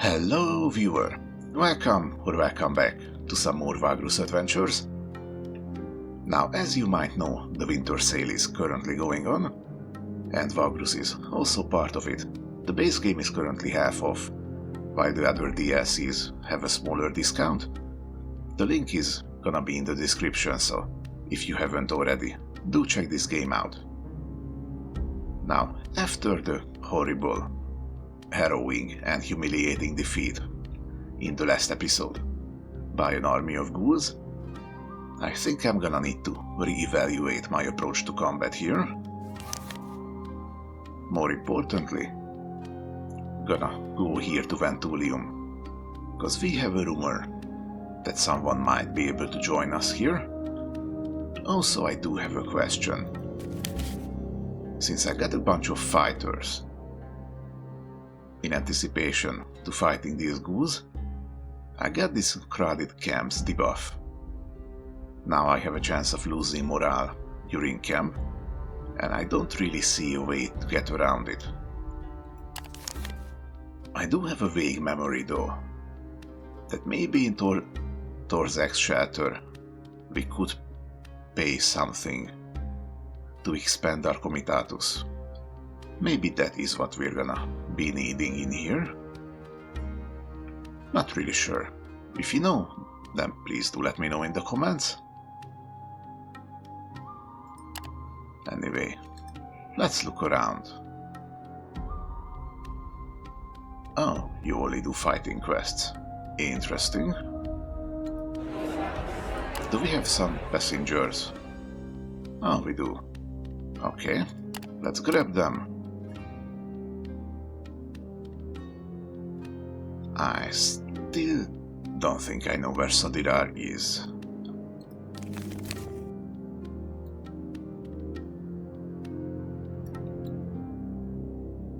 Hello viewer, welcome or welcome back to some more Vagrus adventures. Now as you might know, the winter sale is currently going on, and Vagrus is also part of it. The base game is currently half off, while the other DLCs have a smaller discount. The link is gonna be in the description, so if you haven't already, do check this game out. Now, after the horrible, harrowing and humiliating defeat in the last episode by an army of ghouls, I think I'm gonna need to re-evaluate my approach to combat here. More importantly, gonna go here to Ventulium, because we have a rumor that someone might be able to join us here. Also, I do have a question. Since I got a bunch of fighters in anticipation to fighting these ghouls, I got this crowded camps debuff. Now I have a chance of losing morale during camp, and I don't really see a way to get around it. I do have a vague memory though, that maybe in Torzak's shelter we could pay something to expand our comitatus. Maybe that is what we're gonna be needing in here. Not really sure. If you know, then please do let me know in the comments. Anyway, let's look around. Oh, you only do fighting quests. Interesting. Do we have some passengers? Oh, we do. Okay, let's grab them. I still don't think I know where Sodirar is.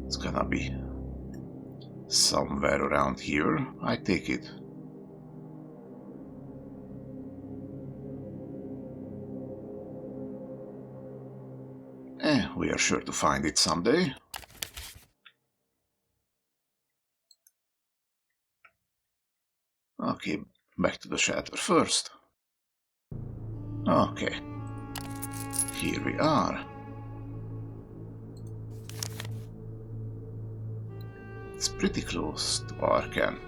It's gonna be somewhere around here, I take it. We are sure to find it someday. Okay, back to the shelter first. Okay, here we are. It's pretty close to arcane.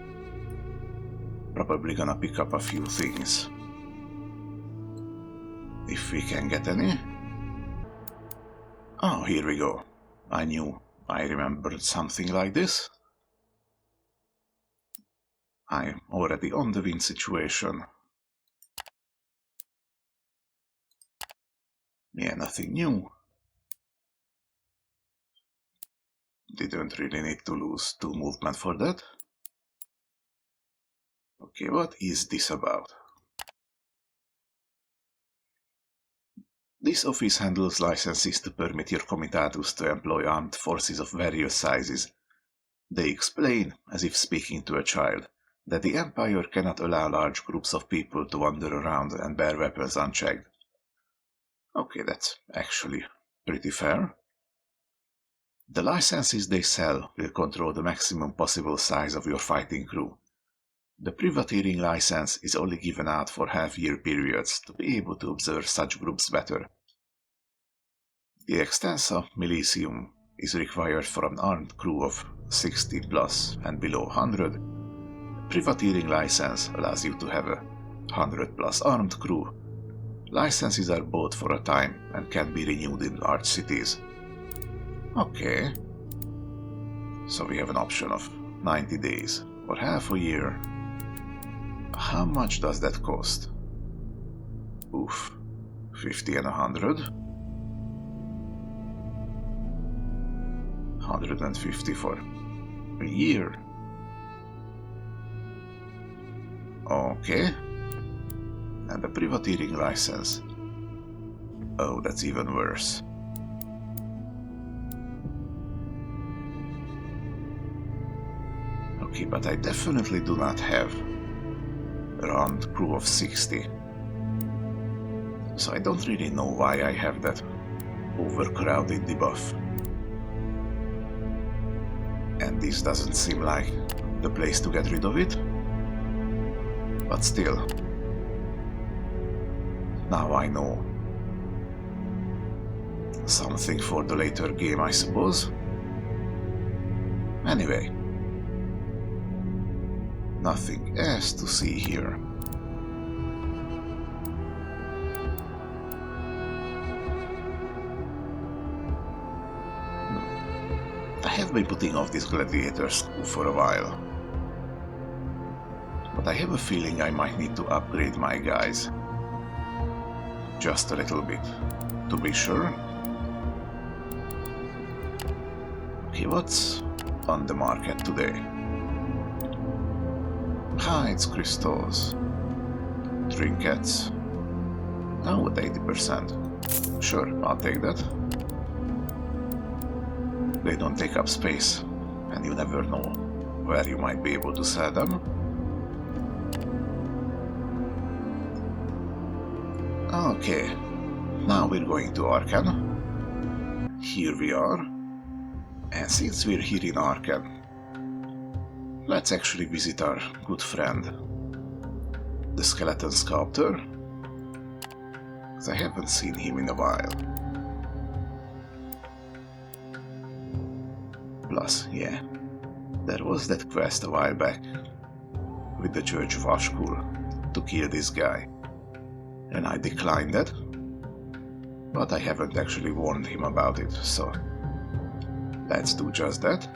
Probably gonna pick up a few things, if we can get any. Oh, here we go. I knew I remembered something like this. I'm already on the win situation. Yeah, nothing new. Didn't really need to lose 2 movement for that. Okay, what is this about? This office handles licenses to permit your comitatus to employ armed forces of various sizes. They explain, as if speaking to a child, that the Empire cannot allow large groups of people to wander around and bear weapons unchecked. Okay, that's actually pretty fair. The licenses they sell will control the maximum possible size of your fighting crew. The privateering license is only given out for half-year periods to be able to observe such groups better. The Extensa Militium is required for an armed crew of 60 plus and below 100. Privateering license allows you to have a 100 plus armed crew. Licenses are bought for a time and can be renewed in large cities. Okay. So we have an option of 90 days or half a year. How much does that cost? Oof. 50 and 100. 150 for a year. Okay. And the privateering license. Oh, that's even worse. Okay, but I definitely do not have a armed crew of 60. So I don't really know why I have that overcrowded debuff. And this doesn't seem like the place to get rid of it. But still. Now I know. Something for the later game, I suppose. Anyway. Nothing else to see here. I have been putting off this gladiator school for a while. But I have a feeling I might need to upgrade my guys. Just a little bit, to be sure. Okay, what's on the market today? Hides, crystals, trinkets. Now at 80%. Sure, I'll take that. They don't take up space, and you never know where you might be able to sell them. Okay, now we're going to Arcane. Here we are. And since we're here in Arcane, let's actually visit our good friend, the skeleton sculptor, because I haven't seen him in a while. Plus, yeah, there was that quest a while back with the Church of Ashkul to kill this guy, and I declined it, but I haven't actually warned him about it, so let's do just that.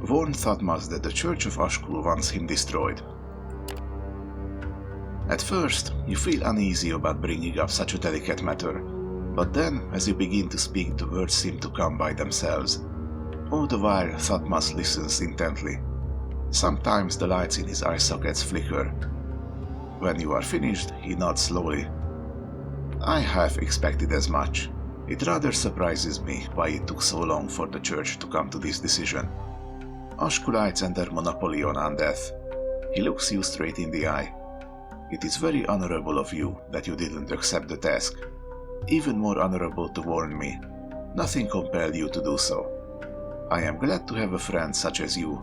Warn Thutmose that the Church of Ashkul wants him destroyed. At first, you feel uneasy about bringing up such a delicate matter, but then, as you begin to speak, the words seem to come by themselves. All the while, Thutmose listens intently. Sometimes the lights in his eye sockets flicker. When you are finished, he nods slowly. I half expected as much. It rather surprises me why it took so long for the Church to come to this decision. Ashkulites and their monopoly on undeath. He looks you straight in the eye. It is very honorable of you that you didn't accept the task. Even more honorable to warn me. Nothing compelled you to do so. I am glad to have a friend such as you.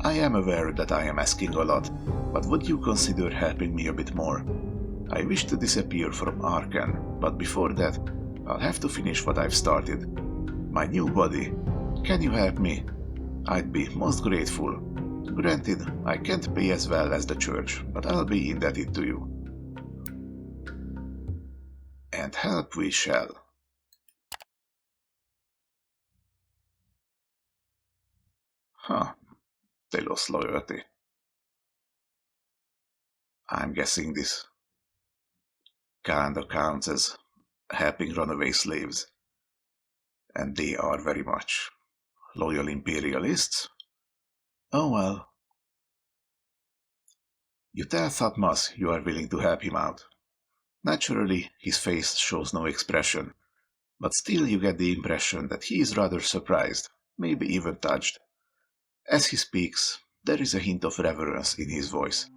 I am aware that I am asking a lot, but would you consider helping me a bit more? I wish to disappear from Arcane, but before that, I'll have to finish what I've started. My new body. Can you help me? I'd be most grateful. Granted, I can't pay as well as the Church, but I'll be indebted to you. And help we shall. Huh. They lost loyalty. I'm guessing this kinda counts as helping runaway slaves. And they are very much loyal imperialists. Oh well. You tell Thutmose you are willing to help him out. Naturally, his face shows no expression, but still you get the impression that he is rather surprised, maybe even touched. As he speaks, there is a hint of reverence in his voice.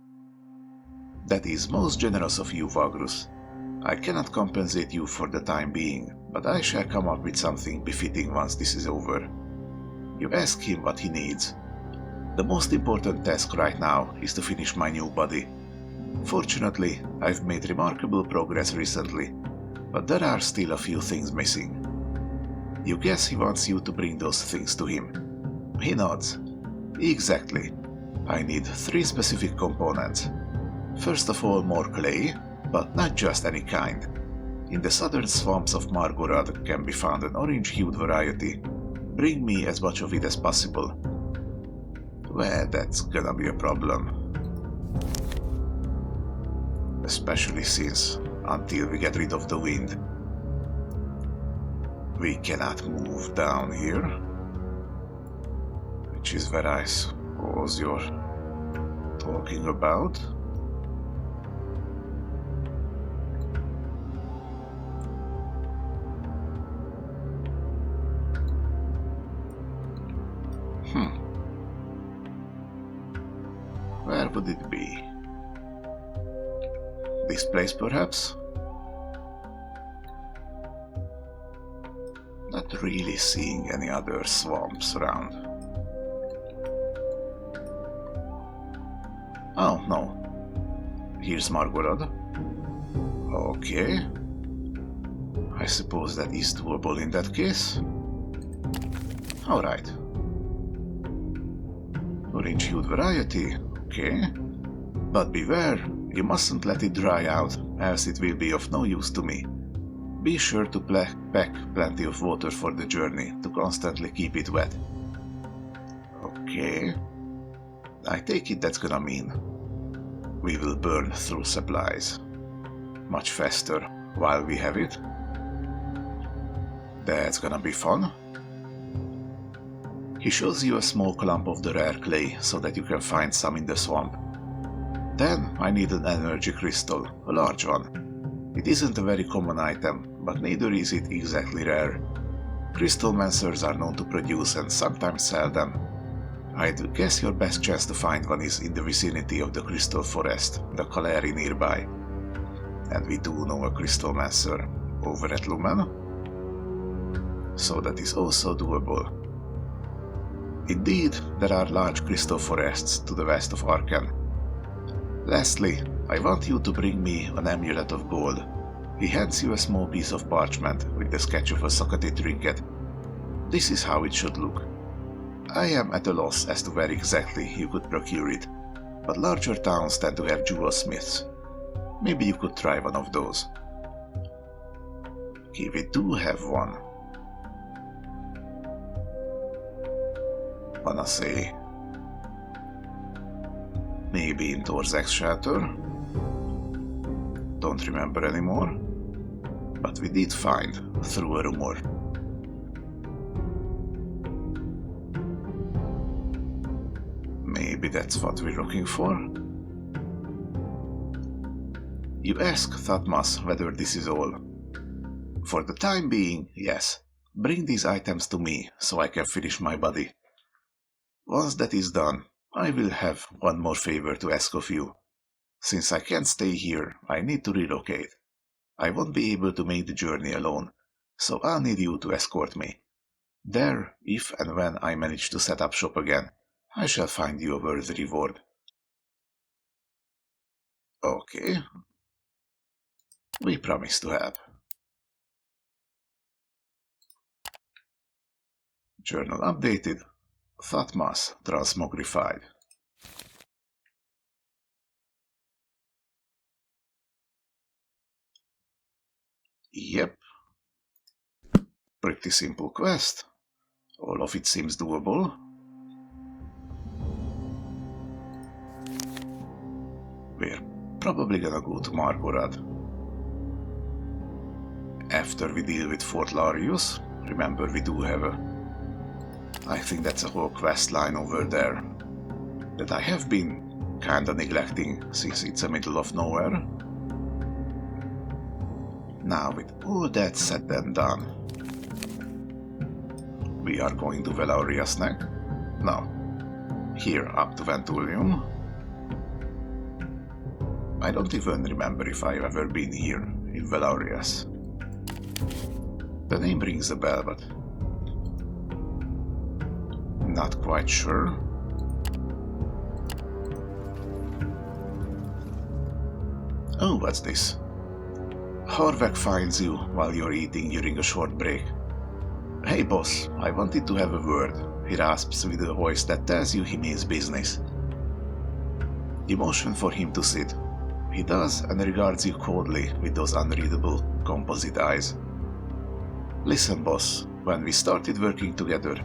That is most generous of you, Vagrus. I cannot compensate you for the time being, but I shall come up with something befitting once this is over. You ask him what he needs. The most important task right now is to finish my new body. Fortunately, I've made remarkable progress recently, but there are still a few things missing. You guess he wants you to bring those things to him. He nods. Exactly. I need 3 specific components. First of all, more clay, but not just any kind. In the southern swamps of Margorod can be found an orange-hued variety. Bring me as much of it as possible. Well, that's gonna be a problem. Especially since, until we get rid of the wind, we cannot move down here. Which is where I suppose you're talking about. Where would it be? This place, perhaps? Not really seeing any other swamps around. Oh, no. Here's Margorod. Okay. I suppose that is doable in that case. Alright. Orange hued variety. Okay. But beware, you mustn't let it dry out, else it will be of no use to me. Be sure to pack plenty of water for the journey, to constantly keep it wet. Okay. I take it that's gonna mean we will burn through supplies much faster while we have it. That's gonna be fun. He shows you a small clump of the rare clay so that you can find some in the swamp. Then I need an energy crystal, a large one. It isn't a very common item, but neither is it exactly rare. Crystal mancers are known to produce and sometimes sell them. I'd guess your best chance to find one is in the vicinity of the crystal forest, the Kaleri nearby. And we do know a crystal mancer over at Lumen, so that is also doable. Indeed, there are large crystal forests to the west of Arcane. Lastly, I want you to bring me an amulet of gold. He hands you a small piece of parchment with the sketch of a Sakati trinket. This is how it should look. I am at a loss as to where exactly you could procure it, but larger towns tend to have jewel smiths. Maybe you could try one of those. Okay, we do have one. Wanna say maybe in Torzak's shelter? Don't remember anymore, but we did find through a rumor. Maybe that's what we're looking for. You ask Thutmose whether this is all. For the time being, yes. Bring these items to me so I can finish my body. Once that is done, I will have one more favor to ask of you. Since I can't stay here, I need to relocate. I won't be able to make the journey alone, so I'll need you to escort me. There, if and when I manage to set up shop again, I shall find you a worthy reward. Okay. We promise to help. Journal updated. Thutmose transmogrified. Yep. Pretty simple quest. All of it seems doable. We're probably gonna go to Margorod. After we deal with Fort Larius, remember we do have I think that's a whole quest line over there that I have been kinda neglecting since it's the middle of nowhere. Now with all that said and done, we are going to Velarias next. No, here up to Ventulium. I don't even remember if I've ever been here in Velarias. The name rings a bell, but not quite sure. Oh, what's this? Harvek finds you while you're eating during a short break. Hey boss, I wanted to have a word, he rasps with a voice that tells you he means business. You motion for him to sit. He does and regards you coldly with those unreadable composite eyes. Listen boss, when we started working together,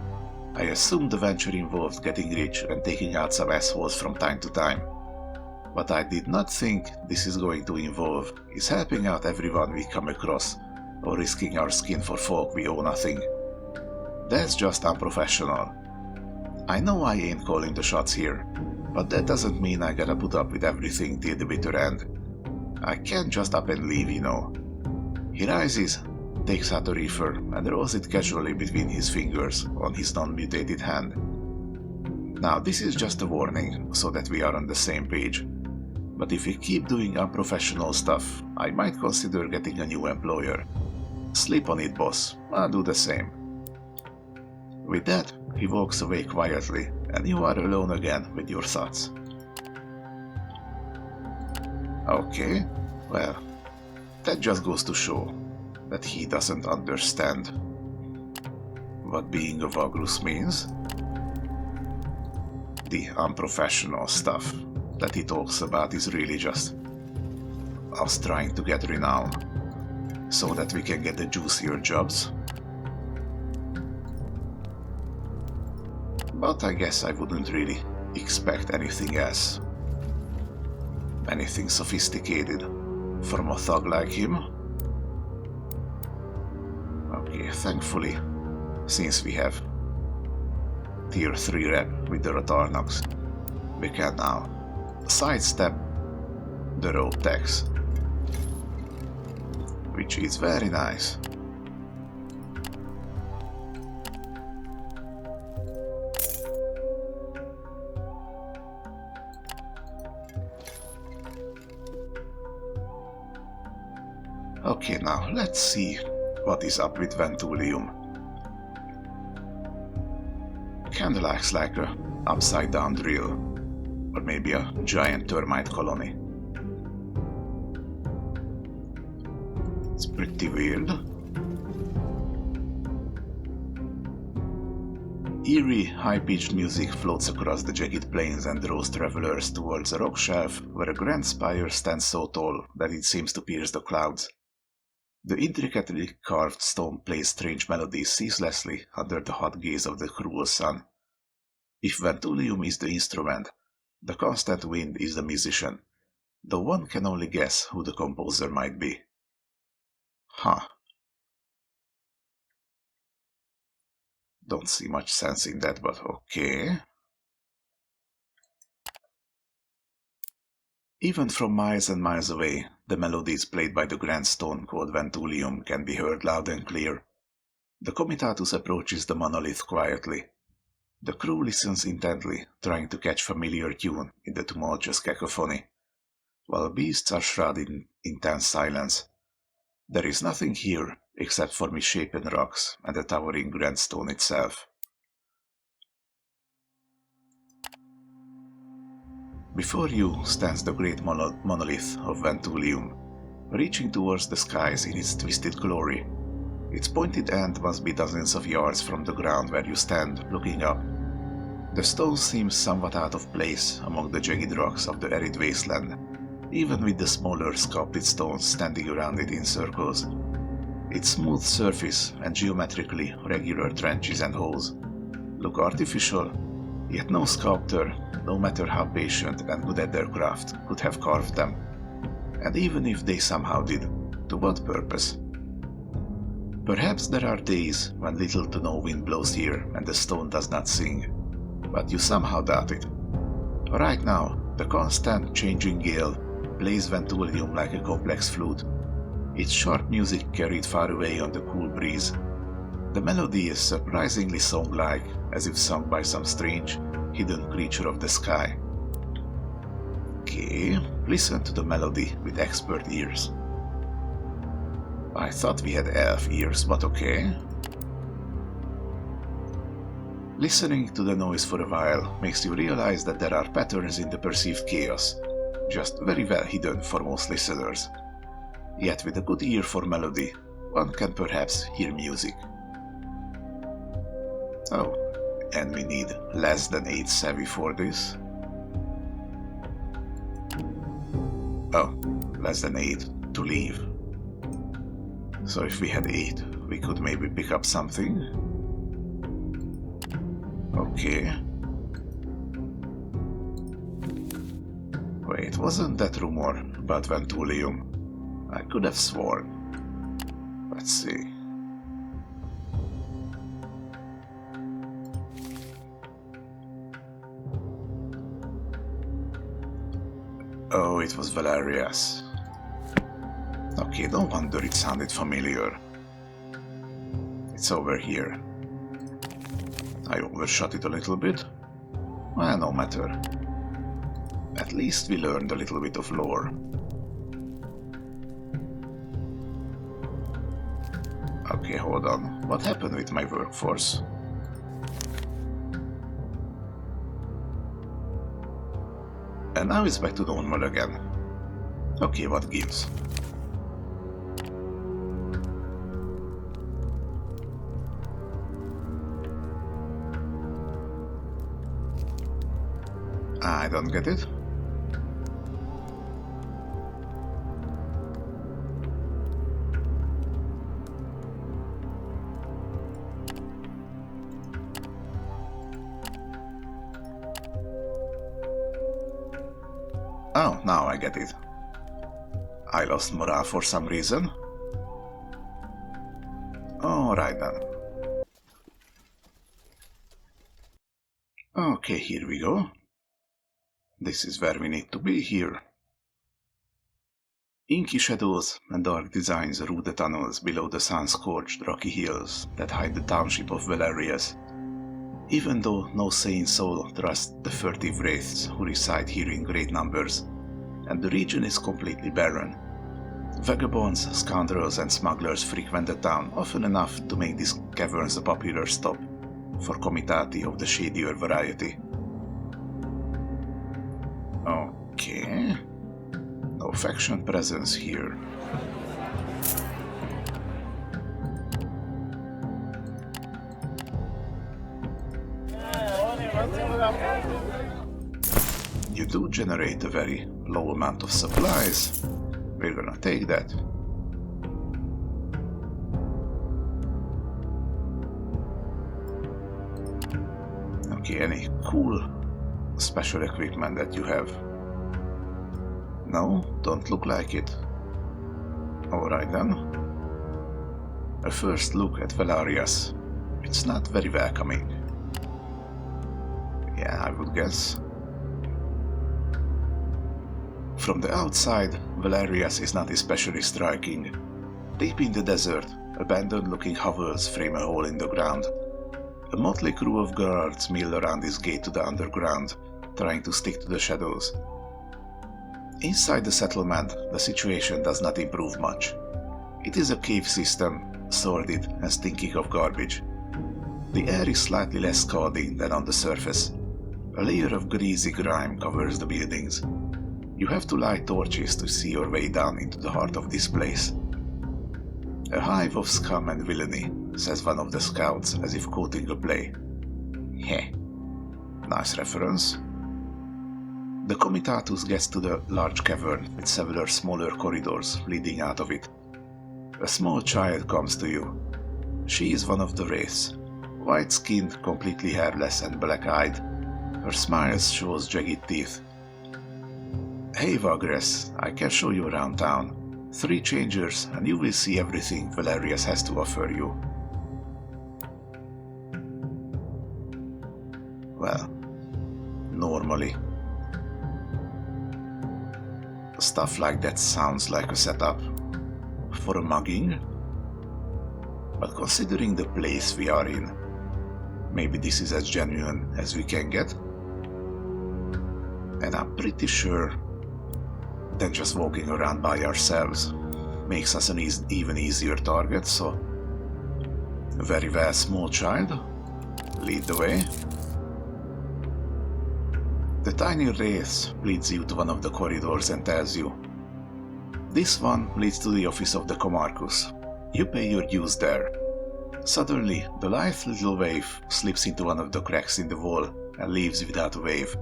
I assumed the venture involved getting rich and taking out some assholes from time to time. What I did not think this is going to involve is helping out everyone we come across, or risking our skin for folk we owe nothing. That's just unprofessional. I know I ain't calling the shots here, but that doesn't mean I gotta put up with everything till the bitter end. I can't just up and leave, you know. He rises, takes out a reefer, and rolls it casually between his fingers on his non-mutated hand. Now this is just a warning, so that we are on the same page. But if we keep doing unprofessional stuff, I might consider getting a new employer. Sleep on it, boss. I'll do the same. With that, he walks away quietly, and you are alone again with your thoughts. Okay, well, that just goes to show that he doesn't understand what being a Vagrus means. The unprofessional stuff that he talks about is really just us trying to get renown so that we can get the juicier jobs. But I guess I wouldn't really expect anything else. Anything sophisticated from a thug like him. Okay, thankfully, since we have tier 3 rep with the Rotarnox, we can now sidestep the road tax, which is very nice. Okay, now let's see what is up with Ventulium. Kinda looks like a upside down drill, or maybe a giant termite colony. It's pretty weird. Eerie, high-pitched music floats across the jagged plains and draws travelers towards a rock shelf where a grand spire stands so tall that it seems to pierce the clouds. The intricately carved stone plays strange melodies ceaselessly under the hot gaze of the cruel sun. If Ventulium is the instrument, the constant wind is the musician, though one can only guess who the composer might be. Huh. Don't see much sense in that, but okay. Even from miles and miles away, the melodies played by the grand stone called Ventulium can be heard loud and clear. The Comitatus approaches the monolith quietly. The crew listens intently, trying to catch familiar tune in the tumultuous cacophony, while beasts are shrouded in intense silence. There is nothing here except for misshapen rocks and the towering grand stone itself. Before you stands the great monolith of Ventulium, reaching towards the skies in its twisted glory. Its pointed end must be dozens of yards from the ground where you stand, looking up. The stone seems somewhat out of place among the jagged rocks of the arid wasteland, even with the smaller sculpted stones standing around it in circles. Its smooth surface and geometrically regular trenches and holes look artificial, yet no sculptor, no matter how patient and good at their craft, could have carved them. And even if they somehow did, to what purpose? Perhaps there are days when little to no wind blows here and the stone does not sing, but you somehow doubt it. Right now, the constant changing gale plays Ventulium like a complex flute, its sharp music carried far away on the cool breeze. The melody is surprisingly song-like, as if sung by some strange, hidden creature of the sky. Okay, listen to the melody with expert ears. I thought we had elf ears, but okay. Listening to the noise for a while makes you realize that there are patterns in the perceived chaos, just very well hidden for most listeners. Yet with a good ear for melody, one can perhaps hear music. Oh, and we need less than 8 savvy for this. Oh, less than 8 to leave. So if we had 8, we could maybe pick up something. Okay. Wait, wasn't that rumor about Ventulium? I could have sworn. Let's see. Oh, it was Velarias. Okay, no wonder it sounded familiar. It's over here. I overshot it a little bit. Well, no matter. At least we learned a little bit of lore. Okay, hold on. What happened with my workforce? And now it's back to normal again. Okay, what gives? I don't get it. Oh, now I get it. I lost morale for some reason. Alright then. Okay, here we go. This is where we need to be here. Inky shadows and dark designs rue the tunnels below the sun-scorched rocky hills that hide the township of Velarias. Even though no sane soul trusts the furtive wraiths who reside here in great numbers, and the region is completely barren, vagabonds, scoundrels and smugglers frequent the town often enough to make these caverns a popular stop for comitati of the shadier variety. Okay. No faction presence here. You do generate a very low amount of supplies. We're gonna take that. Okay, any cool special equipment that you have? No, don't look like it. Alright then. A first look at Velarias. It's not very welcoming. Yeah, I would guess. From the outside, Velarias is not especially striking. Deep in the desert, abandoned-looking hovels frame a hole in the ground. A motley crew of guards mill around this gate to the underground, trying to stick to the shadows. Inside the settlement, the situation does not improve much. It is a cave system, sordid and stinking of garbage. The air is slightly less scalding than on the surface. A layer of greasy grime covers the buildings. You have to light torches to see your way down into the heart of this place. A hive of scum and villainy, says one of the scouts as if quoting a play. Heh. Nice reference. The comitatus gets to the large cavern with several smaller corridors leading out of it. A small child comes to you. She is one of the wraiths, white-skinned, completely hairless and black-eyed. Her smile shows jagged teeth. Hey Vagrus, I can show you around town. 3 changers and you will see everything Velarias has to offer you. Well, normally. Stuff like that sounds like a setup for a mugging, but considering the place we are in, maybe this is as genuine as we can get, and I'm pretty sure that just walking around by ourselves makes us an even easier target, so very well, small child, lead the way. The tiny wraith leads you to one of the corridors and tells you, "This one leads to the office of the Comarcus. You pay your dues there." Suddenly, the lithe little waif slips into one of the cracks in the wall and leaves without a wave.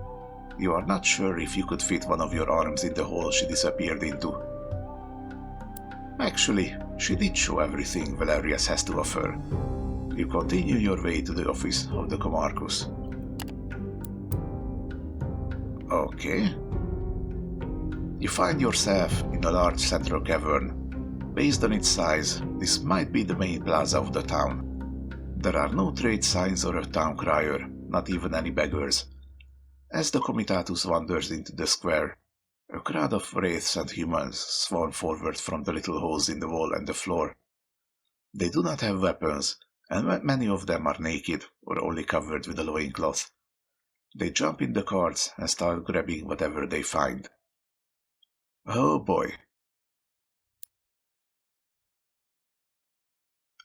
You are not sure if you could fit one of your arms in the hole she disappeared into. Actually, she did show everything Velarias has to offer. You continue your way to the office of the Comarcus. Okay. You find yourself in a large central cavern. Based on its size, this might be the main plaza of the town. There are no trade signs or a town crier, not even any beggars. As the comitatus wanders into the square, a crowd of wraiths and humans swarm forward from the little holes in the wall and the floor. They do not have weapons, and many of them are naked or only covered with a loincloth. They jump in the carts and start grabbing whatever they find. Oh boy.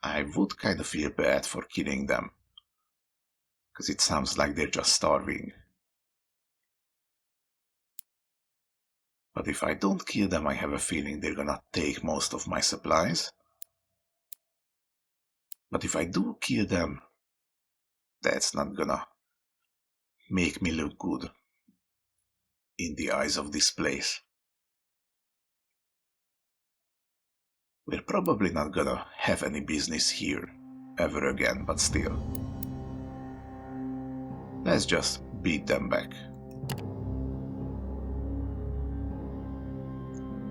I would kind of feel bad for killing them, because it sounds like they're just starving. But if I don't kill them, I have a feeling they're gonna take most of my supplies. But if I do kill them, that's not gonna make me look good in the eyes of this place. We're probably not gonna have any business here ever again, but still. Let's just beat them back.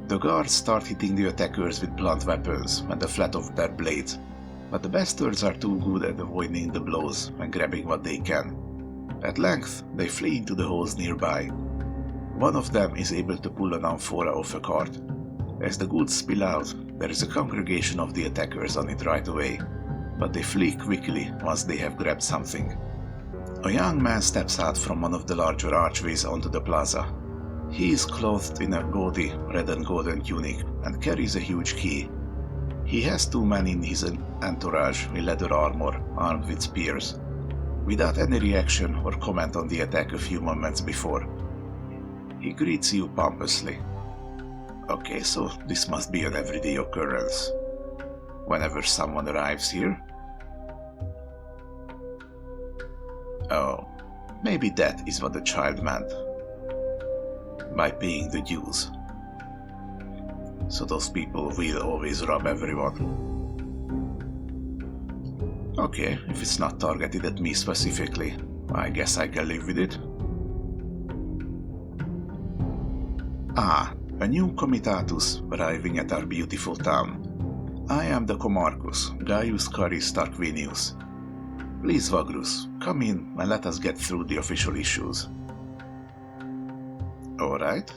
The guards start hitting the attackers with blunt weapons and the flat of their blades, but the bastards are too good at avoiding the blows and grabbing what they can. At length, they flee into the holes nearby. One of them is able to pull an amphora off a cart. As the goods spill out, there is a congregation of the attackers on it right away, but they flee quickly once they have grabbed something. A young man steps out from one of the larger archways onto the plaza. He is clothed in a gaudy red and golden tunic and carries a huge key. He has two men in his entourage in leather armor, armed with spears. Without any reaction or comment on the attack a few moments before, he greets you pompously. Okay, so this must be an everyday occurrence. Whenever someone arrives here. Oh, maybe that is what the child meant by paying the dues. So those people will always rob everyone. Okay, if it's not targeted at me specifically, I guess I can live with it. Ah, a new comitatus arriving at our beautiful town. I am the Comarchus, Gaius Caris Tarquinius. Please, Vagrus, come in and let us get through the official issues. Alright.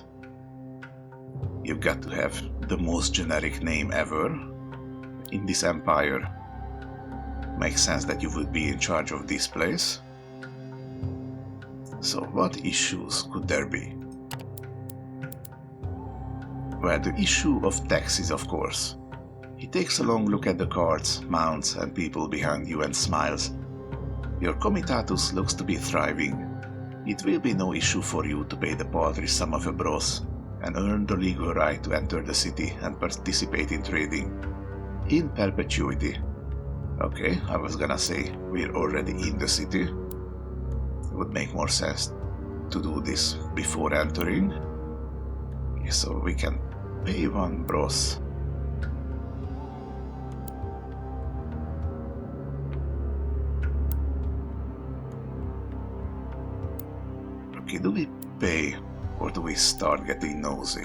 You've got to have the most generic name ever in this empire. Makes sense that you would be in charge of this place. So what issues could there be? Well, the issue of taxes, of course. He takes a long look at the carts, mounts, and people behind you and smiles. Your comitatus looks to be thriving. It will be no issue for you to pay the paltry sum of a bros and earn the legal right to enter the city and participate in trading. In perpetuity. Okay, I was gonna say we're already in the city. It would make more sense to do this before entering. Okay, so we can pay 1 bros. Okay, do we pay or do we start getting nosy?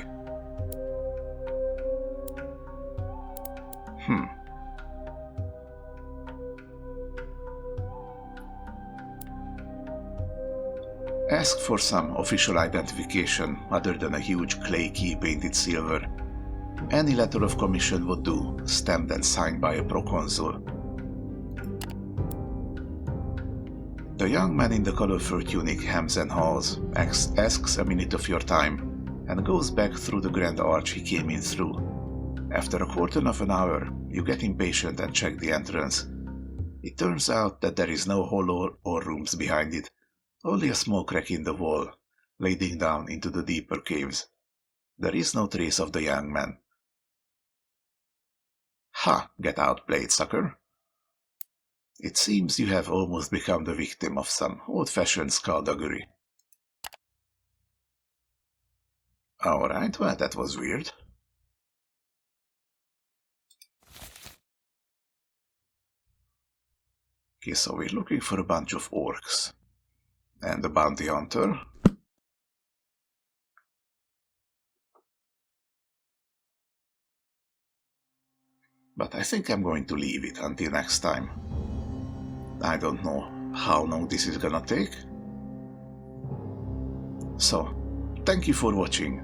Ask for some official identification other than a huge clay key painted silver. Any letter of commission would do, stamped and signed by a proconsul. The young man in the colorful tunic hems and haws, asks a minute of your time, and goes back through the grand arch he came in through. After a quarter of an hour, you get impatient and check the entrance. It turns out that there is no hall or rooms behind it, only a small crack in the wall, leading down into the deeper caves. There is no trace of the young man. Ha! Get outplayed, sucker! It seems you have almost become the victim of some old-fashioned skullduggery. Alright, well, that was weird. Okay, so we're looking for a bunch of orcs. And the bounty hunter. But I think I'm going to leave it until next time. I don't know how long this is gonna take. So, thank you for watching.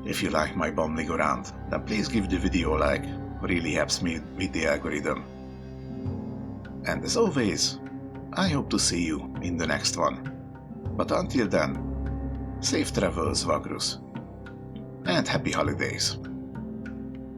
If you like my bumbling around, then please give the video a like, really helps me with the algorithm. And as always, I hope to see you in the next one. But until then, safe travels, Vagrus, and happy holidays.